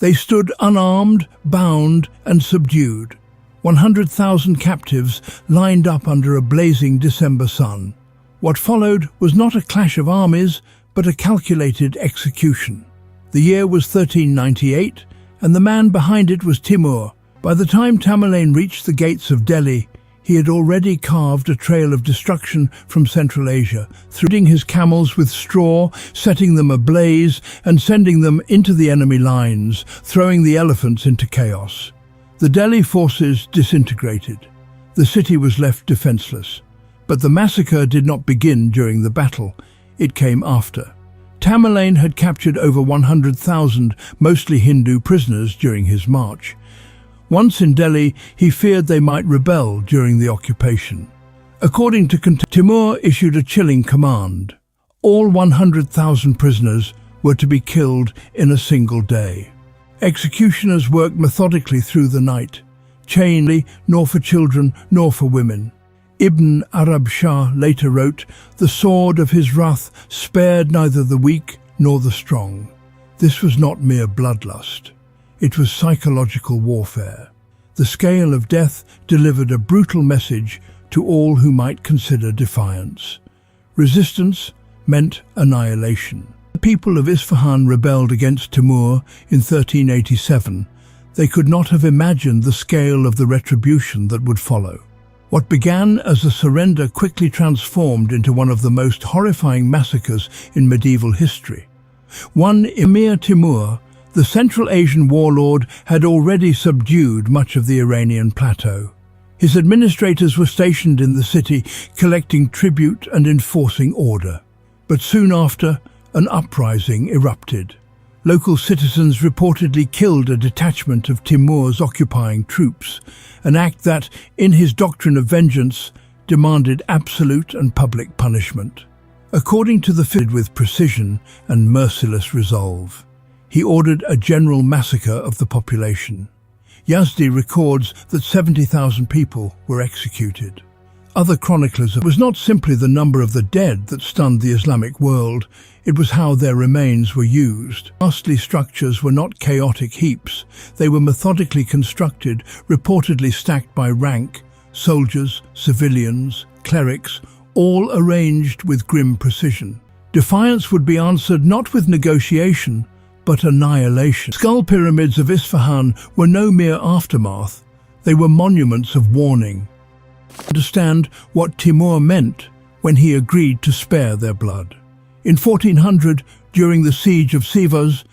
They stood unarmed, bound, and subdued. 100,000 captives lined up under a blazing December sun. What followed was not a clash of armies, but a calculated execution. The year was 1398, and the man behind it was Timur. By the time Tamerlane reached the gates of Delhi, he had already carved a trail of destruction from Central Asia, feeding his camels with straw, setting them ablaze, and sending them into the enemy lines, throwing the elephants into chaos. The Delhi forces disintegrated. The city was left defenseless. But the massacre did not begin during the battle. It came after. Tamerlane had captured over 100,000, mostly Hindu prisoners during his march. Once in Delhi, he feared they might rebel during the occupation. According to Timur issued a chilling command. All 100,000 prisoners were to be killed in a single day. Executioners worked methodically through the night, chained, nor for children nor for women. Ibn Arab Shah later wrote, "The sword of his wrath spared neither the weak nor the strong." This was not mere bloodlust. It was psychological warfare. The scale of death delivered a brutal message to all who might consider defiance. Resistance meant annihilation. The people of Isfahan rebelled against Timur in 1387. They could not have imagined the scale of the retribution that would follow. What began as a surrender quickly transformed into one of the most horrifying massacres in medieval history. One Emir Timur, the Central Asian warlord, had already subdued much of the Iranian plateau. His administrators were stationed in the city, collecting tribute and enforcing order. But soon after, an uprising erupted. Local citizens reportedly killed a detachment of Timur's occupying troops, an act that, in his doctrine of vengeance, demanded absolute and public punishment. According to the fitted with precision and merciless resolve, he ordered a general massacre of the population. Yazdi records that 70,000 people were executed. Other chroniclers it was not simply the number of the dead that stunned the Islamic world, it was how their remains were used. Ghastly structures were not chaotic heaps. They were methodically constructed, reportedly stacked by rank, soldiers, civilians, clerics, all arranged with grim precision. Defiance would be answered not with negotiation, but annihilation. Skull pyramids of Isfahan were no mere aftermath. They were monuments of warning. Understand what Timur meant when he agreed to spare their blood. In 1400, during the siege of Sivas,